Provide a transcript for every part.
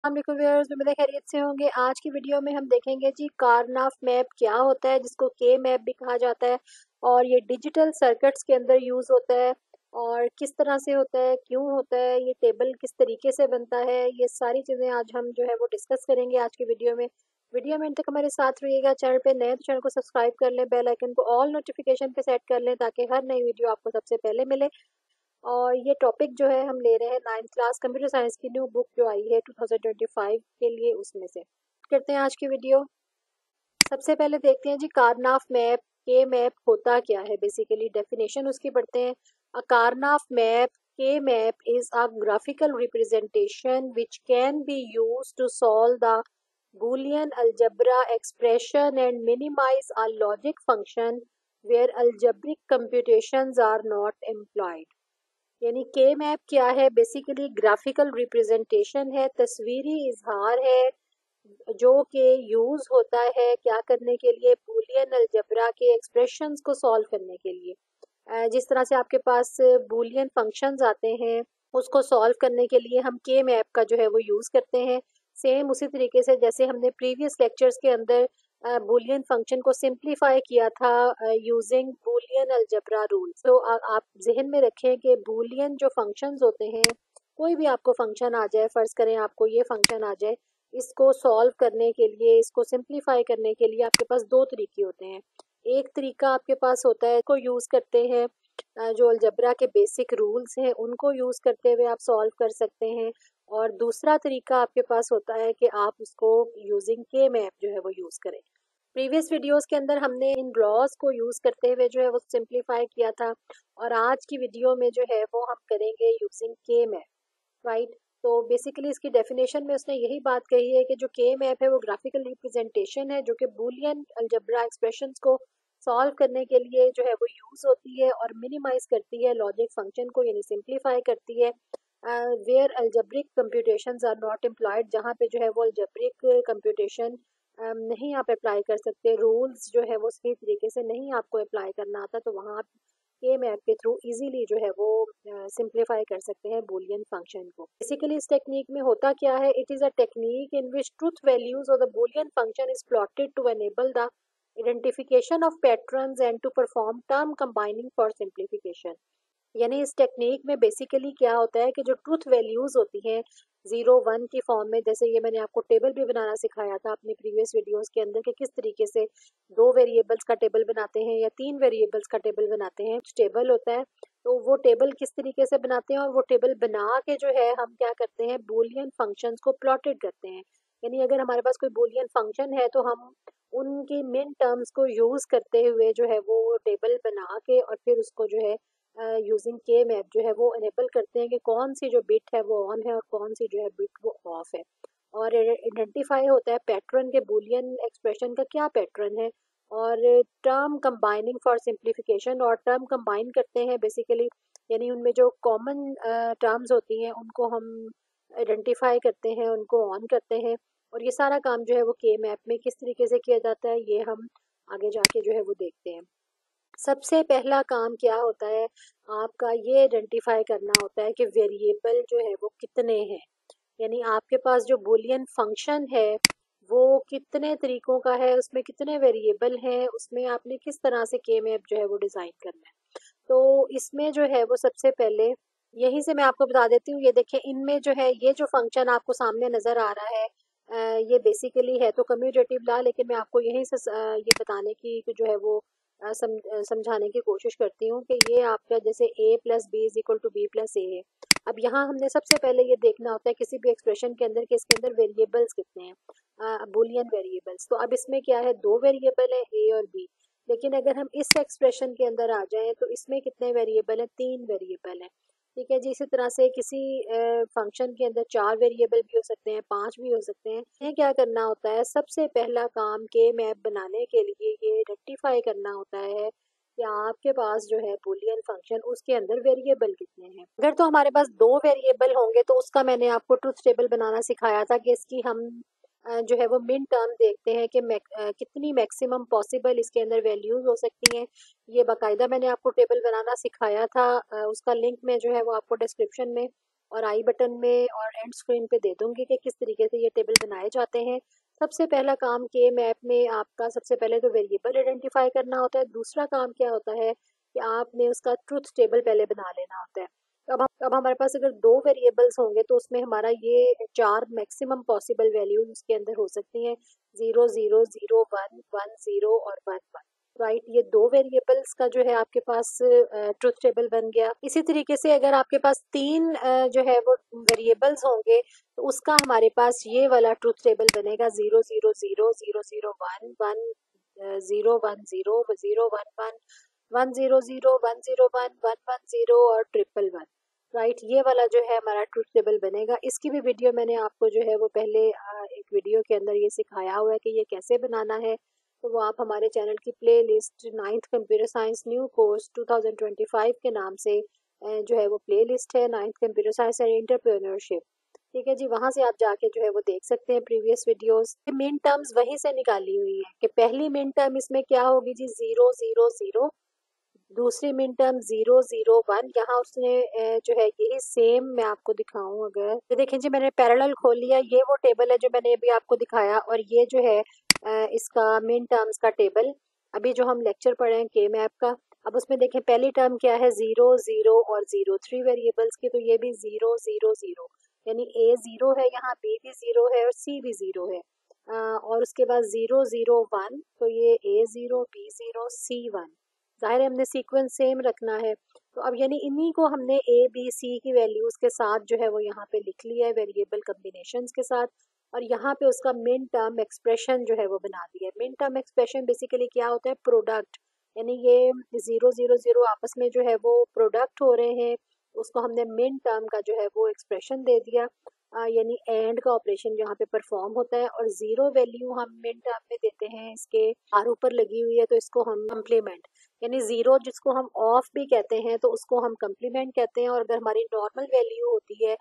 वालेकुम व्यूअर्स, उम्मीद है खैरियत से होंगे। आज की वीडियो में हम देखेंगे जी कारनाफ मैप क्या होता है, जिसको के मैप भी कहा जाता है, और ये डिजिटल सर्किट्स के अंदर यूज़ होता है और किस तरह से होता है, क्यों होता है, ये टेबल किस तरीके से बनता है। ये सारी चीज़ें आज हम जो है वो डिस्कस करेंगे आज की वीडियो में। वीडियो में अंत तक हमारे साथ रहिएगा। चैनल पे नए तो चैनल को सब्सक्राइब कर लें, बेल आइकन को ऑल नोटिफिकेशन पे सेट कर लें ताकि हर नई वीडियो आपको सबसे पहले मिले। और ये टॉपिक जो है हम ले रहे हैं 9th क्लास कंप्यूटर साइंस की न्यू बुक जो आई है 2025 के लिए, उसमें से करते हैं आज की वीडियो। सबसे पहले देखते हैं जी कारनाफ मैप। के मैप होता क्या है, बेसिकली डेफिनेशन उसकी पढ़ते हैं। A Karnaugh map, K map is a graphical representation which can be used to solve the Boolean algebra expression and minimize a logic function where algebraic computations are not employed। यानी के map क्या है, basically graphical representation है, तस्वीरी इजहार है, जो कि use होता है क्या करने के लिए, बूलियन अलजबरा के एक्सप्रेशंस को सॉल्व करने के लिए। जिस तरह से आपके पास बूलियन फंक्शंस आते हैं, उसको सॉल्व करने के लिए हम के मैप का जो है वो यूज करते हैं। सेम उसी तरीके से जैसे हमने प्रीवियस लेक्चर्स के अंदर बूलियन फंक्शन को सिंप्लीफाई किया था यूजिंग बूलियन अलजबरा रूल्स। तो आप जहन में रखें कि बूलियन जो फंक्शंस होते हैं, कोई भी आपको फंक्शन आ जाए, फर्ज करें आपको ये फंक्शन आ जाए, इसको सॉल्व करने के लिए, इसको सिंप्लीफाई करने के लिए आपके पास दो तरीके होते हैं। एक तरीका आपके पास होता है को यूज करते हैं, जो अलजबरा के बेसिक रूल्स हैं उनको यूज करते हुए आप सॉल्व कर सकते हैं। और दूसरा तरीका आपके पास होता है कि आप उसको यूजिंग के मैप जो है वो यूज करें। प्रीवियस वीडियोस के अंदर हमने इन लॉज को यूज करते हुए जो है वो सिंप्लीफाई किया था, और आज की वीडियो में जो है वो हम करेंगे यूजिंग के मैप, राइट। तो बेसिकली इसकी डेफिनेशन में उसने यही बात कही है कि जो के मैप है वो ग्राफिकल रिप्रेजेंटेशन है जो कि बूलियन अलजबरा एक्सप्रेशंस को सॉल्व करने के लिए जो है वो यूज होती है और मिनिमाइज करती है लॉजिक फंक्शन को, यानी सिंप्लीफाई करती है। Where algebraic computations are not employed, जहाँ पे जो है वो अलजब्रिक कंप्यूटेशन नहीं आप अप्लाई कर सकते, रूल्स जो है वो सही तरीके से नहीं आपको अप्लाई करना आता, तो वहाँ के मैप के थ्रू इजीली जो है वो सिंप्लीफाई कर सकते हैं बूलियन फंक्शन को। बेसिकली इस टेक्निक में होता क्या है, it is a technique in which truth values of the Boolean function is plotted to enable the identification of patterns and to perform term combining for simplification। यानी इस technique में basically क्या होता है कि जो ट्रूथ वैल्यूज होती हैं 0 1 की फॉर्म में, जैसे ये मैंने आपको टेबल भी बनाना सिखाया था अपनी प्रीवियस वीडियोस के अंदर कि किस तरीके से दो वेरिएबल्स का टेबल बनाते हैं या तीन वेरिएबल्स का टेबल बनाते हैं। टेबल होता है, तो वो टेबल किस तरीके से बनाते हैं, और वो टेबल बना के जो है हम क्या करते हैं, बूलियन फंक्शंस को प्लॉटेड करते हैं। यानी अगर हमारे पास कोई बूलियन फंक्शन है तो हम उनकी मिन टर्म्स को यूज करते हुए जो है वो टेबल बना के और फिर उसको जो है यूजिंग के मैप जो है वो इनेबल करते हैं कि कौन सी जो बिट है वो ऑन है और कौन सी जो है बिट वो ऑफ है। और आइडेंटिफाई होता है पैटर्न के, बूलियन एक्सप्रेशन का क्या पैटर्न है। और टर्म कंबाइनिंग फॉर सिंप्लीफिकेशन, और टर्म कंबाइन करते हैं बेसिकली, यानी उनमें जो कॉमन टर्म्स होती हैं उनको हम आइडेंटिफाई करते हैं, उनको ऑन करते हैं। और ये सारा काम जो है वो के मैप में किस तरीके से किया जाता है ये हम आगे जाके जो है वो देखते हैं। सबसे पहला काम क्या होता है, आपका ये आइडेंटिफाई करना होता है कि वेरिएबल जो है वो कितने हैं। यानी आपके पास जो बूलियन फंक्शन है वो कितने तरीकों का है, उसमें कितने वेरिएबल हैं, उसमें आपने किस तरह से के मैप जो है वो डिज़ाइन करना है। तो इसमें जो है वो सबसे पहले यहीं से मैं आपको बता देती हूँ, ये देखें इनमें जो है ये जो फंक्शन आपको सामने नज़र आ रहा है, ये बेसिकली है तो कम्यूटेटिव लॉ, लेकिन मैं आपको यहीं से ये बताने की जो है वो समझाने की कोशिश करती हूँ कि ये आपका जैसे a plus B is equal to B plus A है। अब यहाँ हमने सबसे पहले ये देखना होता है किसी भी एक्सप्रेशन के अंदर कि इसके अंदर वेरिएबल्स कितने हैं, बूलियन वेरिएबल्स। तो अब इसमें क्या है, दो वेरिएबल है a और b, लेकिन अगर हम इस एक्सप्रेशन के अंदर आ जाएं तो इसमें कितने वेरिएबल हैं, तीन वेरिएबल हैं। ठीक है जी। इसी तरह से किसी फंक्शन के अंदर चार वेरिएबल भी हो सकते हैं, पांच भी हो सकते हैं। ये क्या करना होता है, सबसे पहला काम के मैप बनाने के लिए ये रेक्टिफाई करना होता है कि आपके पास जो है बूलियन फंक्शन उसके अंदर वेरिएबल कितने हैं। अगर तो हमारे पास दो वेरिएबल होंगे तो उसका मैंने आपको ट्रूथ टेबल बनाना सिखाया था कि इसकी हम जो है वो मिन टर्म देखते हैं कि कितनी मैक्सिमम पॉसिबल इसके अंदर वैल्यूज हो सकती हैं। ये बाकायदा मैंने आपको टेबल बनाना सिखाया था, उसका लिंक में जो है वो आपको डिस्क्रिप्शन में और आई बटन में और एंड स्क्रीन पे दे दूंगी कि किस तरीके से ये टेबल बनाए जाते हैं। सबसे पहला काम के मैप में आपका सबसे पहले तो वेरिएबल आइडेंटिफाई करना होता है। दूसरा काम क्या होता है कि आपने उसका ट्रुथ टेबल पहले बना लेना होता है। अब हमारे पास अगर दो वेरिएबल्स होंगे तो उसमें हमारा ये चार मैक्सिमम पॉसिबल वैल्यूज उसके अंदर हो सकती हैं, 0 0 0 1 1 0 और 1 1। राइट, ये दो वेरिएबल्स का जो है आपके पास ट्रुथ टेबल बन गया। इसी तरीके से अगर आपके पास तीन जो है वो वेरिएबल्स होंगे तो उसका हमारे पास ये वाला ट्रुथ टेबल बनेगा, 0 0 0 0 0 1 1 0 1 0 0 1 1 1 0 0 1 0 1 1 1 0 और 1 1 1। राइट, ये वाला जो है हमारा ट्रुथ टेबल बनेगा। इसकी भी वीडियो मैंने आपको जो है वो पहले एक वीडियो के अंदर ये सिखाया हुआ है कि ये कैसे बनाना है। तो वो आप हमारे चैनल की play list 9th computer science new course 2025 के नाम से जो है वो प्ले लिस्ट है, 9th computer science and entrepreneurship. ठीक है जी, वहां से आप जाके जो है वो देख सकते हैं प्रीवियस वीडियोस। मेन टर्म्स वहीं से निकाली हुई है कि पहली मेन टर्म इसमें क्या होगी जी, 0 0 0। दूसरी मिन टर्म 0 0 1। यहाँ उसने जो है यही सेम मैं आपको दिखाऊं, अगर ये देखें जी मैंने पैरेलल खोल लिया, ये वो टेबल है जो मैंने अभी आपको दिखाया और ये जो है इसका मिन टर्म्स का टेबल अभी जो हम लेक्चर पढ़े हैं के मैप का। अब उसमें देखें पहली टर्म क्या है, 0 0 और 0, थ्री वेरिएबल्स की, तो ये भी 0 0 0, यानी ए 0 है, यहाँ बी भी 0 है और सी भी 0 है। और उसके बाद 0 0 1, तो ये ए 0 बी 0 सी 1। ज़ाहिर है हमने सीक्वेंस सेम रखना है। तो अब यानी इन्हीं को हमने ए बी सी की वैल्यूज़ के साथ जो है वो यहाँ पे लिख लिया है वेरिएबल कम्बिनेशंस के साथ, और यहाँ पे उसका मिन टर्म एक्सप्रेशन जो है वो बना दिया है। मिन टर्म एक्सप्रेशन बेसिकली क्या होता है, प्रोडक्ट, यानी ये 0 0 0 आपस में जो है वो प्रोडक्ट हो रहे हैं, उसको हमने मिन टर्म का जो है वो एक्सप्रेशन दे दिया। यानी एंड का ऑपरेशन यहाँ पे परफॉर्म होता है और जीरो वैल्यू हम मिन टर्म में देते हैं, इसके आर ऊपर लगी हुई है तो इसको हम कम्प्लीमेंट, यानी जीरो जिसको हम ऑफ भी कहते हैं तो उसको हम कम्प्लीमेंट कहते हैं। और अगर हमारी नॉर्मल वैल्यू होती है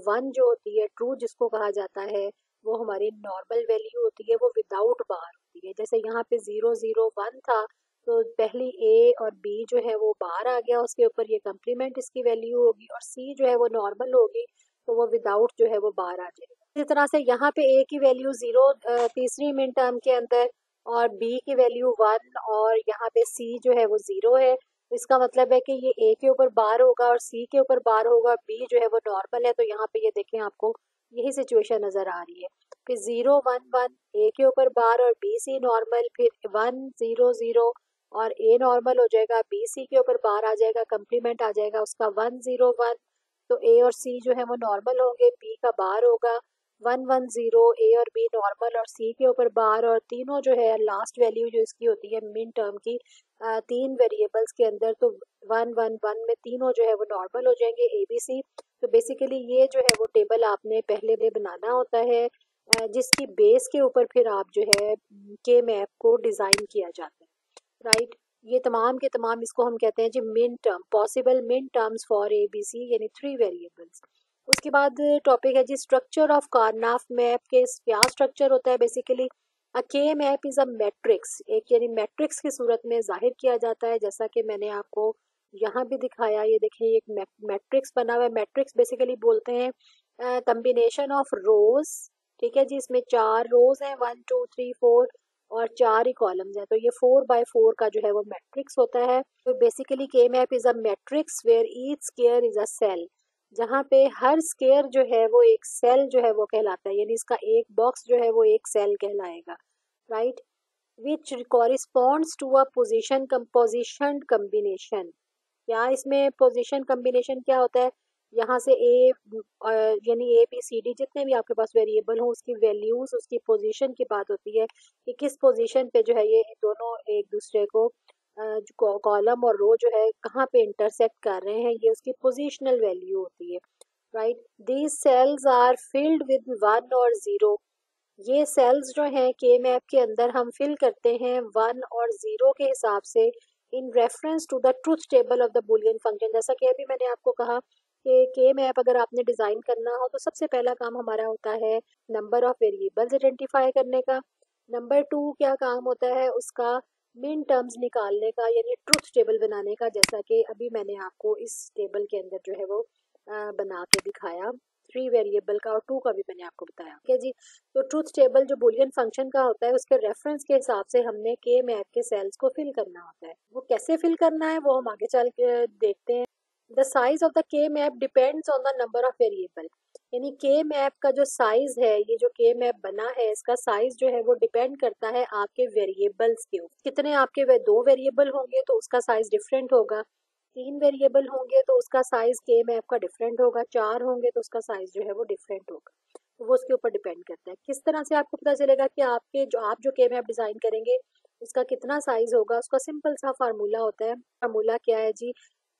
1 जो होती है ट्रू जिसको कहा जाता है, वो हमारी नॉर्मल वैल्यू होती है, वो विदाउट बार होती है। जैसे यहाँ पे 0 0 1 था तो पहली ए और बी जो है वो बार आ गया, उसके ऊपर ये कम्प्लीमेंट इसकी वैल्यू होगी, और सी जो है वो नॉर्मल होगी तो वो विदाउट जो है वो बार आ जाएगा। इसी तरह से यहाँ पे ए की वैल्यू 0 तीसरी मिन टर्म के अंदर, और बी की वैल्यू 1, और यहाँ पे सी जो है वो 0 है। तो इसका मतलब है कि ये ए के ऊपर बार होगा और सी के ऊपर बार होगा, बी जो है वो नॉर्मल है। तो यहाँ पे ये देखें आपको यही सिचुएशन नजर आ रही है। फिर 0 1 1 ए के ऊपर बार और बी सी नॉर्मल, फिर 1 0 0 और ए नॉर्मल हो जाएगा, बी सी के ऊपर बार आ जाएगा, कम्प्लीमेंट आ जाएगा उसका 1 0 1। तो ए और सी जो है वो नॉर्मल होंगे, बी का बार होगा 1 1 0, ए और बी नॉर्मल और सी के ऊपर बार, और तीनों जो है लास्ट वैल्यू जो इसकी होती है मिन टर्म की तीन वेरिएबल्स के अंदर, तो 1 1 1 में तीनों जो है वो नॉर्मल हो जाएंगे ए बी सी। तो बेसिकली ये जो है वो टेबल आपने पहले में बनाना होता है, जिसकी बेस के ऊपर फिर आप जो है के मैप को डिज़ाइन किया जाता है। राइट, ये तमाम के तमाम इसको हम कहते हैं जी min term, possible min terms for A B C, यानी थ्री वेरिएबल्स। उसके बाद टॉपिक है जी स्ट्रक्चर ऑफ कार्नाफ मैप के। क्या स्ट्रक्चर होता है बेसिकली, अ के मैप इज अ मैट्रिक्स, एक यानी मैट्रिक्स की सूरत में जाहिर किया जाता है, जैसा कि मैंने आपको यहाँ भी दिखाया। ये देखिए एक मैट्रिक्स बना हुआ है। मैट्रिक्स बेसिकली बोलते हैं कम्बिनेशन ऑफ रोज। ठीक है जी, इसमें चार रोज हैं, 1 2 3 4, और चार ही कॉलम्स हैं, तो ये 4 by 4 का जो है वो मैट्रिक्स होता है। तो basically K map is a matrix where each square is a cell, जहाँ पे हर स्क्वायर जो है वो एक सेल जो है वो कहलाता है, यानी इसका एक बॉक्स जो है वो एक सेल कहलाएगा। Right, which corresponds to a position combination. क्या इसमें पोजीशन कम्बिनेशन क्या होता है, यहाँ से ए यानी ए बी सी डी जितने भी आपके पास वेरिएबल हो उसकी वैल्यूज उसकी पोजीशन की बात होती है कि किस पोजीशन पे जो है ये दोनों एक दूसरे को जो कॉलम और रो जो है कहाँ पे इंटरसेक्ट कर रहे हैं, ये उसकी पोजीशनल वैल्यू होती है। Right, these cells are filled with 1 और 0। ये सेल्स जो हैं के मैप के अंदर हम फिल करते हैं 1 और 0 के हिसाब से, in reference to the truth table of the Boolean function. जैसा कि अभी मैंने आपको कहा कि के मैप अगर आपने डिज़ाइन करना हो तो सबसे पहला काम हमारा होता है नंबर ऑफ वेरिएबल्स आइडेंटिफाई करने का। नंबर 2 क्या काम होता है उसका, मिन टर्म्स निकालने का, यानी ट्रूथ टेबल बनाने का, जैसा कि अभी मैंने आपको इस टेबल के अंदर जो है वो बना के दिखाया 3 वेरिएबल का और 2 का भी मैंने आपको बताया। ठीक है जी। तो ट्रूथ टेबल जो बूलियन फंक्शन का होता है उसके रेफरेंस के हिसाब से हमने के मैप के सेल्स को फिल करना होता है। वो कैसे फिल करना है वो हम आगे चल के देखते हैं। The size of the K map depends on the number of variable. यानी के मैप का जो साइज है, ये जो के मैप बना है इसका साइज जो है वो डिपेंड करता है आपके वेरिएबल्स के ऊपर। कितने आपके 2 वेरिएबल होंगे तो उसका साइज डिफरेंट होगा, 3 वेरिएबल होंगे तो उसका साइज के मैप का डिफरेंट होगा, 4 होंगे तो उसका साइज जो है वो डिफरेंट होगा। तो वो उसके ऊपर डिपेंड करता है। किस तरह से आपको पता चलेगा कि आपके जो के मैप डिजाइन करेंगे उसका कितना साइज होगा? उसका सिंपल सा फार्मूला होता है। फार्मूला क्या है जी?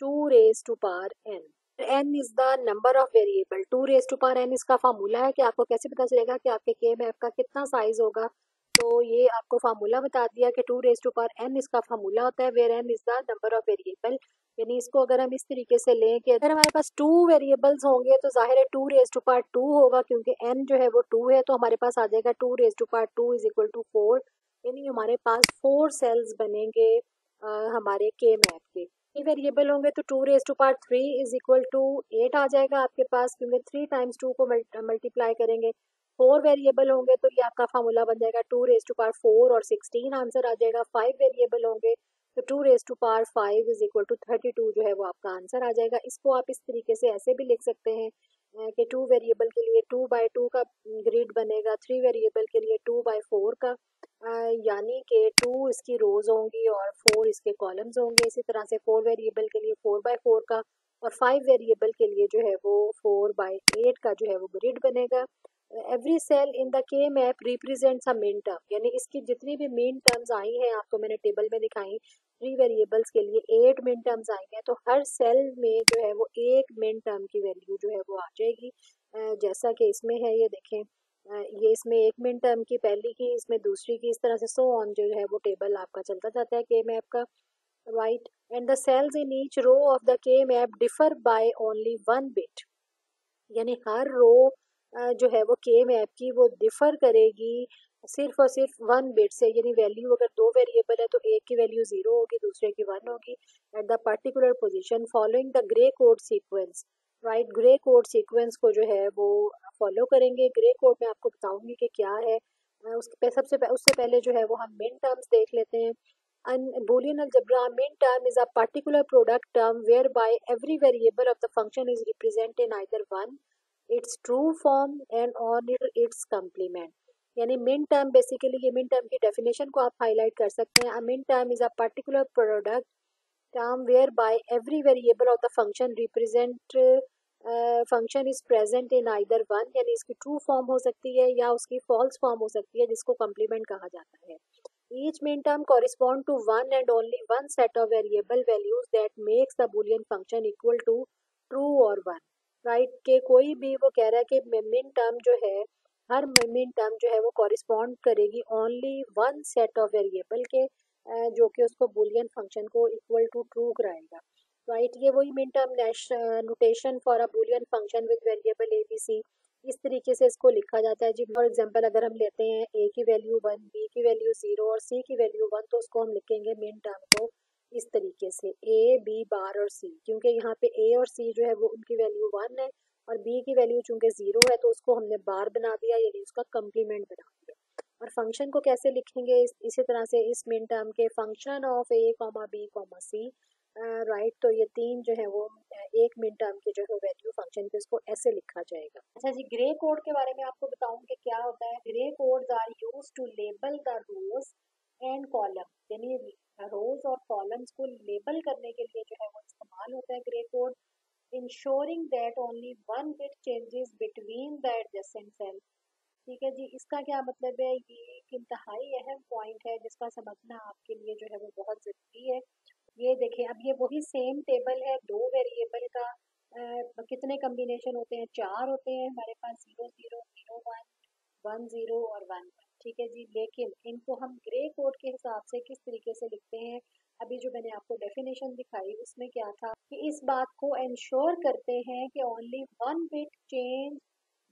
2 raise to power n। n is the number of variable. 2 raise to power n इसका फार्मूला है कि आपको कैसे पता चलेगा कि आपके के मैप का कितना साइज होगा। तो ये आपको फार्मूला बता दिया कि 2 रेज टू पावर n इसका फार्मूला होता है, where n is the number of variable. यानी इसको अगर हम इस तरीके से लें कि अगर हमारे पास 2 वेरिएबल्स होंगे तो जाहिर है 2 रेज टू पावर 2 होगा, क्योंकि n जो है वो 2 है तो हमारे पास आ जाएगा 2 raise to power 2 is equal to 4। यानी हमारे पास 4 सेल्स बनेंगे हमारे के मैप के। 3 वेरिएबल होंगे तो 2 raise to power 3 is equal to 8 आ जाएगा आपके पास, क्योंकि 3 टाइम्स 2 को मल्टीप्लाई करेंगे। 4 वेरिएबल होंगे तो ये आपका फार्मूला बन जाएगा 2 रेज टू पावर 4 और 16 आंसर आ जाएगा। 5 वेरिएबल होंगे तो 2 raise to power 5 is equal to 32 जो है वो आपका आंसर आ जाएगा। इसको आप इस तरीके से ऐसे भी लिख सकते हैं कि 2 वेरिएबल के लिए 2 बाई 2 का ग्रिड बनेगा, 3 वेरिएबल के लिए 2 बाई 4 का, यानी कि 2 इसकी रोज होंगी और 4 इसके कॉलम्स होंगे। इसी तरह से 4 वेरिएबल के लिए 4 बाई 4 का और 5 वेरिएबल के लिए जो है वो 4 बाई 8 का जो है वो ग्रिड बनेगा। Every cell in the K map represents a min term. यानी इसकी जितनी भी मिन टर्म्स आई हैं आपको मैंने टेबल में दिखाई, 3 वेरिएबल्स के लिए 8 मिन टर्म्स आई हैं, तो हर सेल में जो है वो एक मिन टर्म की वैल्यू जो है वो आ जाएगी। जैसा कि इसमें है, ये देखें, ये इसमें एक मिन टर्म की पहली की, इसमें दूसरी की, इस तरह से सो ऑन जो है वो टेबल आपका चलता जाता है के मैप का। Right. And the cells in each row of the K map differ by only 1 bit. यानी हर रो जो है वो के मैप की वो डिफर करेगी सिर्फ और सिर्फ 1 बिट से। यानी वैल्यू अगर 2 वेरिएबल है तो एक की वैल्यू 0 होगी, दूसरे की 1 होगी at the particular position following the grey code sequence. Right, grey code sequence को जो है वो फॉलो करेंगे। ग्रे कोड में आपको बताऊंगी कि क्या है। उससे पहले जो है वो हम मिन टर्म्स देख लेते हैं। Boolean algebra min term is a particular product term whereby every variable of the function is represented in either one its true form and on its complement। यानी मिन टर्म बेसिकली, ये min term की definition को आप highlight कर सकते हैं। A minterm is a particular product term whereby every variable of the function represent function is present in either one। यानी इसकी ट्रू फॉर्म हो सकती है या उसकी फॉल्स फॉर्म हो सकती है, जिसको कम्प्लीमेंट कहा जाता है। Each minterm correspond to one and only one set of variable values that makes the boolean function equal to true or one। Right, के कोई भी वो कह रहा है कि मिन टर्म जो है, हर मिन टर्म जो है वो कॉरिस्पॉन्ड करेगी only one set of variable के, जो कि उसको बूलियन फंक्शन को इक्वल टू ट्रू कराएगा। राइट, ये वही min term notation for a Boolean function with variable A B C, इस तरीके से इसको लिखा जाता है जी। फॉर एग्जांपल अगर हम लेते हैं ए की वैल्यू 1, बी की वैल्यू 0 और सी की वैल्यू 1, तो उसको हम लिखेंगे मिन टर्म को इस तरीके से ए बी बार और सी, क्योंकि यहाँ पे ए और सी जो है वो उनकी वैल्यू 1 है और बी की वैल्यू चूंकि 0 है तो उसको हमने बार बना दिया, यानी उसका कम्प्लीमेंट बना दिया। और फंक्शन को कैसे लिखेंगे? इसी तरह से इस मिन टर्म के function of A comma B comma C. Right, तो ये तीन जो है वो एक मिन टर्म के जो है वैल्यू फंक्शन के, उसको ऐसे लिखा जाएगा। अच्छा जी, ग्रे कोड के बारे में आपको बताऊं कि क्या होता है। Gray codes are used to label the rows and column. यानी रोज और कॉलम्स को लेबल करने के लिए जो है वो इस्तेमाल होता है gray code. Ensuring that only one bit changes between the adjacent cell. ठीक है जी, इसका क्या मतलब है? ये एक इंतहाई अहम पॉइंट है जिसका समझना आपके लिए जो है वो बहुत ज़रूरी है। ये देखें, अब ये वही सेम टेबल है, 2 वेरिएबल का कितने कम्बिनेशन होते हैं? 4 होते हैं हमारे पास, 0 0 0 1 1 0 और 1 1। ठीक है जी, लेकिन इनको हम ग्रे कोड के हिसाब से किस तरीके से लिखते हैं? अभी जो मैंने आपको डेफिनेशन दिखाई उसमें क्या था कि इस बात को इंश्योर करते हैं कि only one bit change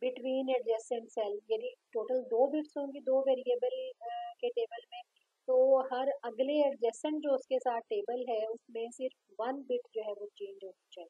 between adjacent cell. यानी टोटल 2 बिट्स होंगी 2 वेरिएबल के टेबल में, तो हर अगले एडजेसेंट जो उसके साथ टेबल है उसमें सिर्फ 1 बिट जो है वो चेंज होनी चाहिए।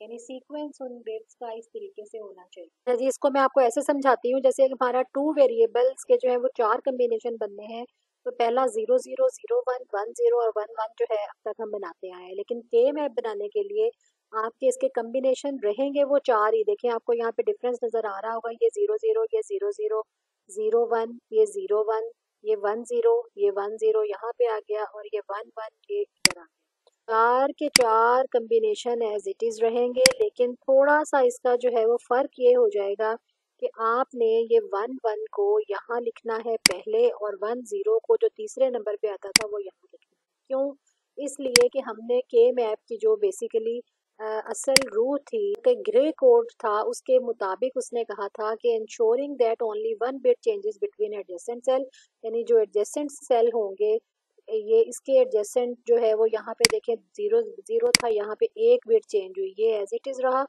यानी सीक्वेंस उन बिट्स का इस तरीके से होना चाहिए जी। इसको मैं आपको ऐसे समझाती हूँ, जैसे हमारा टू वेरिएबल्स के जो है वो चार कम्बिनेशन बनने हैं। तो पहला 0 0 0 1 1 0 और 1 1 जो है अब तक हम बनाते आए हैं, लेकिन के मैप बनाने के लिए आपके इसके कम्बिनेशन रहेंगे वो चार ही। देखें, आपको यहाँ पे डिफरेंस नजर आ रहा होगा, ये 0 0, ये 0 0, 0 1, ये 0 1, ये 1 0, ये 1 0 यहाँ पे आ गया, और ये 1 1 ये इधर आ गया। चार के चार कम्बिनेशन एज इट इज रहेंगे, लेकिन थोड़ा सा इसका जो है वो फर्क ये हो जाएगा कि आपने ये 1 1 को यहाँ लिखना है पहले, और 1 0 को जो तीसरे नंबर पे आता था वो यहाँ लिखना है। क्यों? इसलिए कि हमने के मैप की जो बेसिकली असल रूल थी कि ग्रे कोड था, उसके मुताबिक उसने कहा था कि ensuring that only one bit changes between adjacent cell, यानी जो एडजेसेंट सेल होंगे ये इसके एडजेसेंट जो है वो यहाँ पे देखें 0 0 था, यहाँ पे एक बिट चेंज हुई, ये एज इट इज रहा,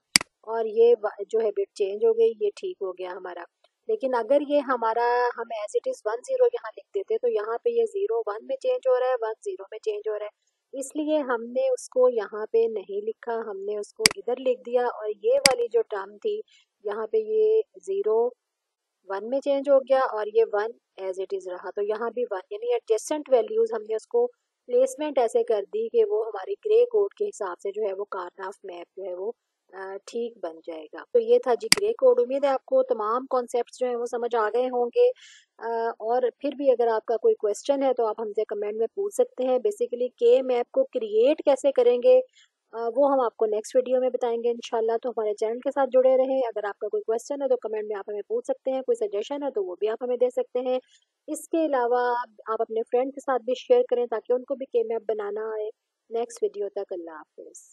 और ये जो है बिट चेंज हो गई, ये ठीक हो गया हमारा। लेकिन अगर ये हमारा हम एज इट इज 1 0 यहाँ लिख देते तो यहाँ पे ये 0 1 में चेंज हो रहा है, 1 0 में चेंज हो रहा है, इसलिए हमने उसको यहाँ पे नहीं लिखा, हमने उसको इधर लिख दिया। और ये वाली जो टर्म थी यहाँ पे ये 0 1 में चेंज हो गया, और ये 1 एज इट इज रहा, तो यहाँ भी 1, यानी एडजेसेंट वैल्यूज हमने उसको प्लेसमेंट ऐसे कर दी कि वो हमारी ग्रे कोड के हिसाब से जो है वो कारनाफ मैप जो है वो ठीक बन जाएगा। तो ये था जी ग्रे कोड। उम्मीद है आपको तमाम कॉन्सेप्ट्स जो है वो समझ आ गए होंगे। और फिर भी अगर आपका कोई क्वेश्चन है तो आप हमसे कमेंट में पूछ सकते हैं। बेसिकली के मैप को क्रिएट कैसे करेंगे वो हम आपको नेक्स्ट वीडियो में बताएंगे इंशाल्लाह। तो हमारे चैनल के साथ जुड़े रहें। अगर आपका कोई क्वेश्चन है तो कमेंट में आप हमें पूछ सकते हैं, कोई सजेशन है तो वो भी आप हमें दे सकते हैं। इसके अलावा आप अपने फ्रेंड के साथ भी शेयर करें ताकि उनको भी के मैप बनाना आए। नेक्स्ट वीडियो तक अल्लाह हाफिज़।